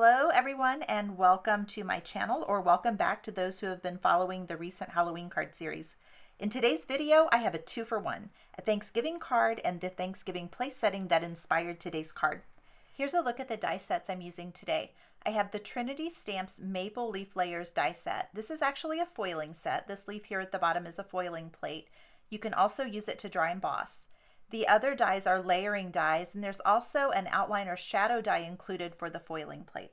Hello everyone and welcome to my channel, or welcome back to those who have been following the recent Halloween card series. In today's video I have a 2-for-1, a Thanksgiving card and the Thanksgiving place setting that inspired today's card. Here's a look at the die sets I'm using today. I have the Trinity Stamps Maple Leaf Layers die set. This is actually a foiling set. This leaf here at the bottom is a foiling plate. You can also use it to dry emboss. The other dies are layering dies, and there's also an outline or shadow die included for the foiling plate.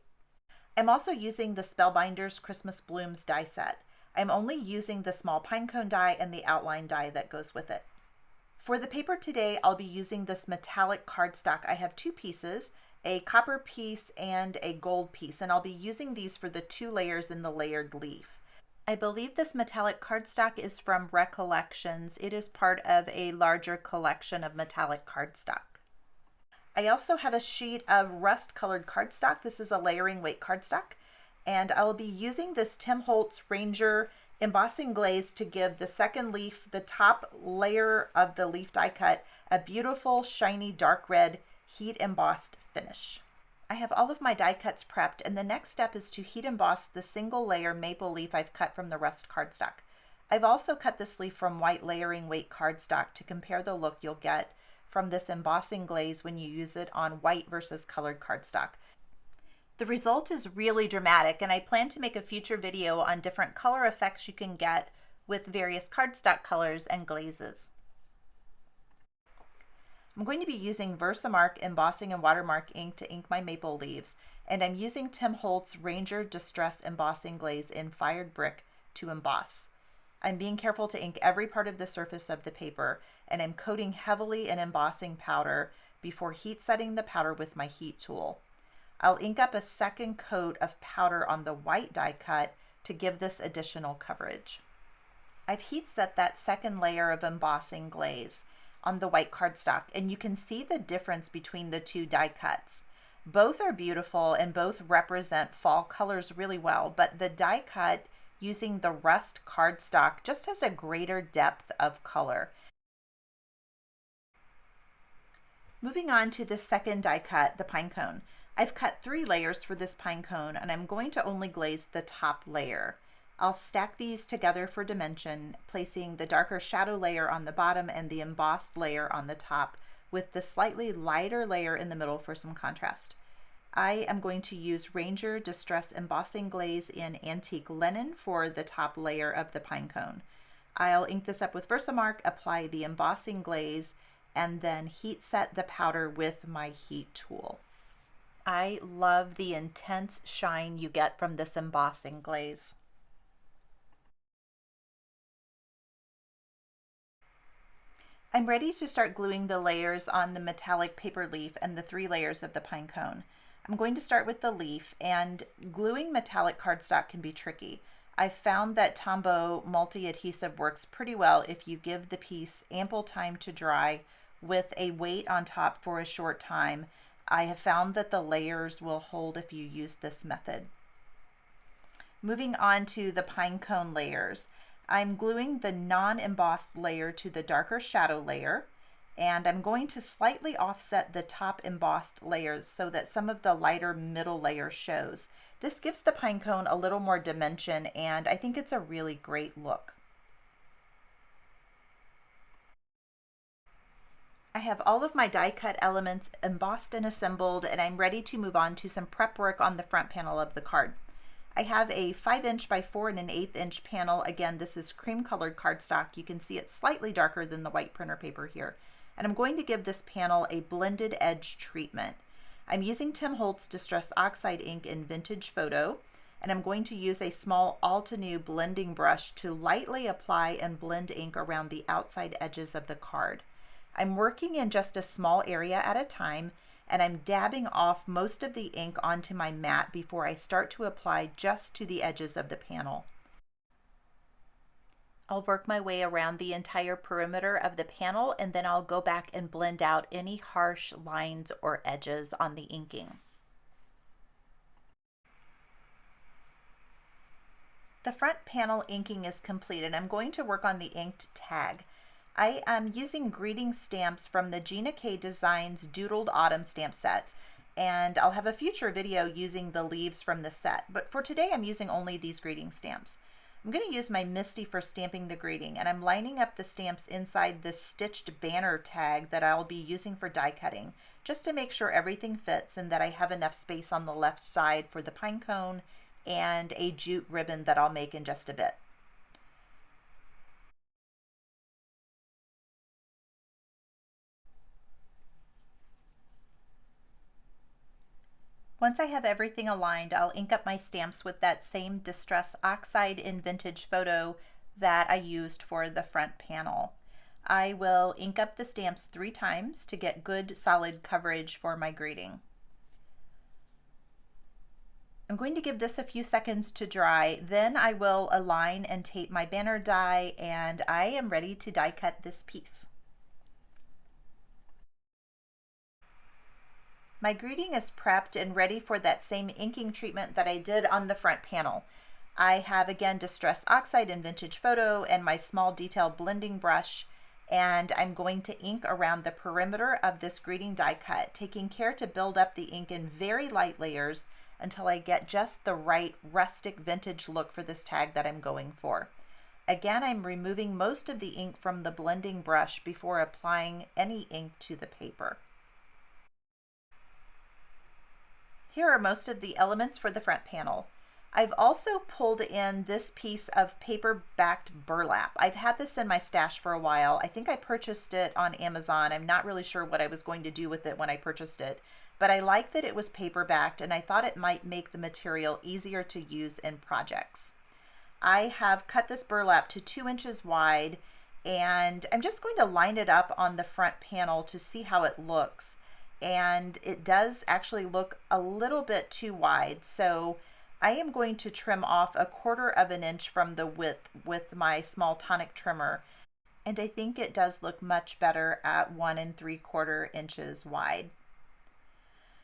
I'm also using the Spellbinders Christmas Blooms die set. I'm only using the small pinecone die and the outline die that goes with it. For the paper today, I'll be using this metallic cardstock. I have two pieces, a copper piece and a gold piece, and I'll be using these for the 2 layers in the layered leaf. I believe this metallic cardstock is from Recollections. It is part of a larger collection of metallic cardstock. I also have a sheet of rust colored cardstock. This is a layering weight cardstock, and I'll be using this Tim Holtz Ranger embossing glaze to give the second leaf, the top layer of the leaf die cut, a beautiful shiny dark red heat embossed finish. I have all of my die cuts prepped, and the next step is to heat emboss the single layer maple leaf I've cut from the rust cardstock. I've also cut this leaf from white layering weight cardstock to compare the look you'll get from this embossing glaze when you use it on white versus colored cardstock. The result is really dramatic, and I plan to make a future video on different color effects you can get with various cardstock colors and glazes. I'm going to be using Versamark embossing and watermark ink to ink my maple leaves, and I'm using Tim Holtz Ranger Distress embossing glaze in fired brick to emboss. I'm being careful to ink every part of the surface of the paper, and I'm coating heavily in embossing powder before heat setting the powder with my heat tool. I'll ink up a second coat of powder on the white die cut to give this additional coverage. I've heat set that second layer of embossing glaze on the white cardstock, and you can see the difference between the 2 die cuts. Both are beautiful and both represent fall colors really well, but the die cut using the rust cardstock just has a greater depth of color. Moving on to the second die cut, the pinecone. I've cut 3 layers for this pinecone, and I'm going to only glaze the top layer. I'll stack these together for dimension, placing the darker shadow layer on the bottom and the embossed layer on the top, with the slightly lighter layer in the middle for some contrast. I am going to use Ranger Distress embossing glaze in antique linen for the top layer of the pinecone. I'll ink this up with Versamark, apply the embossing glaze, and then heat set the powder with my heat tool. I love the intense shine you get from this embossing glaze. I'm ready to start gluing the layers on the metallic paper leaf and the 3 layers of the pinecone. I'm going to start with the leaf, and gluing metallic cardstock can be tricky. I've found that Tombow multi-adhesive works pretty well if you give the piece ample time to dry with a weight on top for a short time. I have found that the layers will hold if you use this method. Moving on to the pinecone layers. I'm gluing the non-embossed layer to the darker shadow layer, and I'm going to slightly offset the top embossed layer so that some of the lighter middle layer shows. This gives the pinecone a little more dimension, and I think it's a really great look. I have all of my die cut elements embossed and assembled, and I'm ready to move on to some prep work on the front panel of the card. I have a 5" by 4 1/8" panel. Again, this is cream colored cardstock. You can see it's slightly darker than the white printer paper here. And I'm going to give this panel a blended edge treatment. I'm using Tim Holtz Distress Oxide ink in Vintage Photo, and I'm going to use a small Altenew blending brush to lightly apply and blend ink around the outside edges of the card. I'm working in just a small area at a time, and I'm dabbing off most of the ink onto my mat before I start to apply just to the edges of the panel. I'll work my way around the entire perimeter of the panel, and then I'll go back and blend out any harsh lines or edges on the inking. The front panel inking is complete, and I'm going to work on the inked tag. I am using greeting stamps from the Gina K Designs Doodled Autumn stamp sets, and I'll have a future video using the leaves from the set, but for today I'm using only these greeting stamps. I'm going to use my Misty for stamping the greeting, and I'm lining up the stamps inside this stitched banner tag that I'll be using for die cutting, just to make sure everything fits and that I have enough space on the left side for the pine cone and a jute ribbon that I'll make in just a bit. Once I have everything aligned, I'll ink up my stamps with that same Distress Oxide in Vintage Photo that I used for the front panel. I will ink up the stamps 3 times to get good solid coverage for my greeting. I'm going to give this a few seconds to dry, then I will align and tape my banner die, and I am ready to die cut this piece. My greeting is prepped and ready for that same inking treatment that I did on the front panel. I have again Distress Oxide in Vintage Photo and my small detail blending brush, and I'm going to ink around the perimeter of this greeting die cut, taking care to build up the ink in very light layers until I get just the right rustic vintage look for this tag that I'm going for. Again, I'm removing most of the ink from the blending brush before applying any ink to the paper. Here are most of the elements for the front panel. I've also pulled in this piece of paper-backed burlap. I've had this in my stash for a while. I think I purchased it on Amazon. I'm not really sure what I was going to do with it when I purchased it, but I like that it was paper-backed, and I thought it might make the material easier to use in projects. I have cut this burlap to 2 inches wide, and I'm just going to line it up on the front panel to see how it looks. And it does actually look a little bit too wide, so I am going to trim off 1/4 inch from the width with my small tonic trimmer, and I think it does look much better at 1 3/4 inches wide.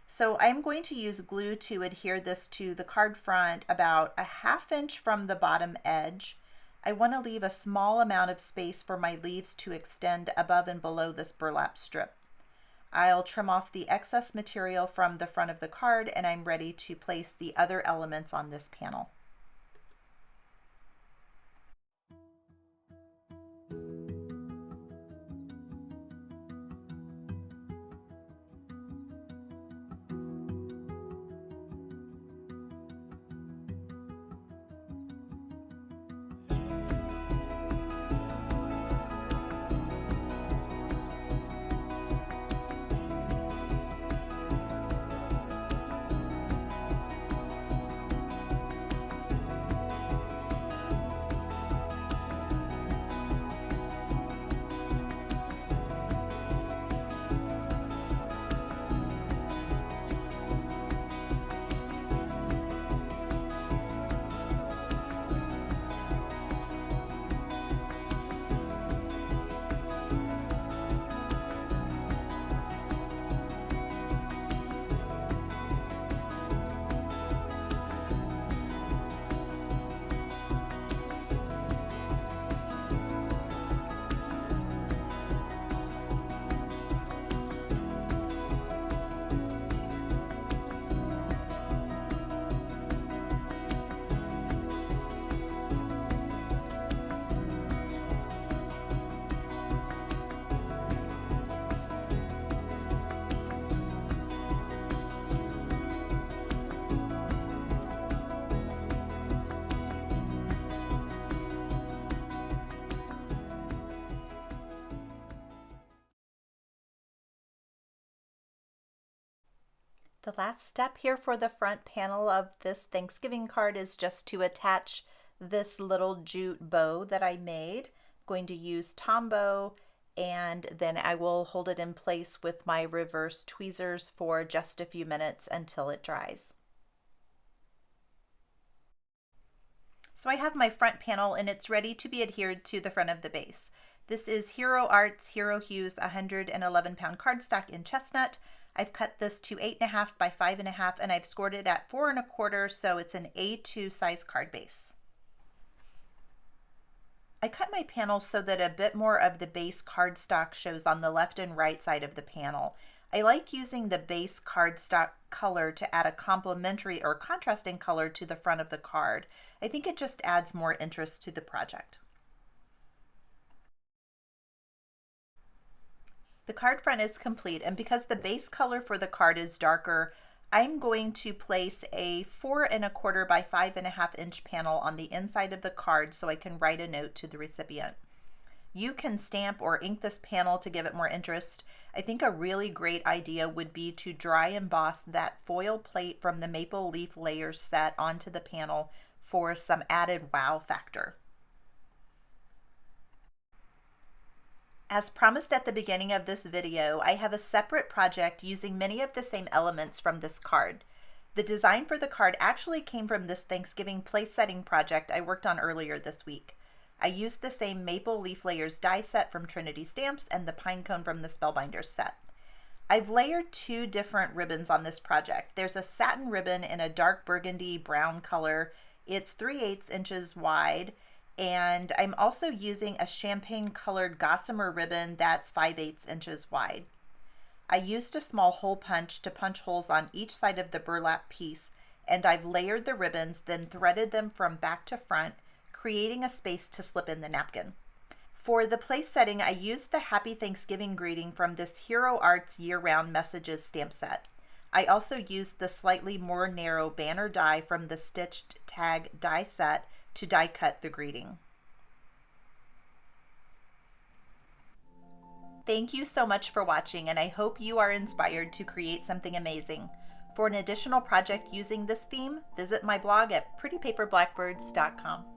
So I'm going to use glue to adhere this to the card front about 1/2 inch from the bottom edge. I want to leave a small amount of space for my leaves to extend above and below this burlap strip. I'll trim off the excess material from the front of the card, and I'm ready to place the other elements on this panel. The last step here for the front panel of this Thanksgiving card is just to attach this little jute bow that I made. I'm going to use Tombow, and then I will hold it in place with my reverse tweezers for just a few minutes until it dries. So I have my front panel and it's ready to be adhered to the front of the base. This is Hero Arts Hero Hues 111 pound cardstock in chestnut. I've cut this to 8.5 by 5.5 and I've scored it at 4.25, so it's an A2 size card base. I cut my panel so that a bit more of the base cardstock shows on the left and right side of the panel. I like using the base cardstock color to add a complementary or contrasting color to the front of the card. I think it just adds more interest to the project. The card front is complete, and because the base color for the card is darker, I'm going to place a 4¼ by 5½ inch panel on the inside of the card so I can write a note to the recipient. You can stamp or ink this panel to give it more interest. I think a really great idea would be to dry emboss that foil plate from the maple leaf layers set onto the panel for some added wow factor. As promised at the beginning of this video, I have a separate project using many of the same elements from this card. The design for the card actually came from this Thanksgiving place setting project I worked on earlier this week. I used the same maple leaf layers die set from Trinity Stamps and the pine cone from the Spellbinders set. I've layered 2 different ribbons on this project. There's a satin ribbon in a dark burgundy brown color. It's 3/8 inches wide, and I'm also using a champagne colored gossamer ribbon that's 5/8 inches wide. I used a small hole punch to punch holes on each side of the burlap piece, and I've layered the ribbons, then threaded them from back to front, creating a space to slip in the napkin. For the place setting, I used the Happy Thanksgiving greeting from this Hero Arts Year-Round Messages stamp set. I also used the slightly more narrow banner die from the Stitched Tag die set to die cut the greeting. Thank you so much for watching, and I hope you are inspired to create something amazing. For an additional project using this theme, visit my blog at prettypaperblackbirds.com.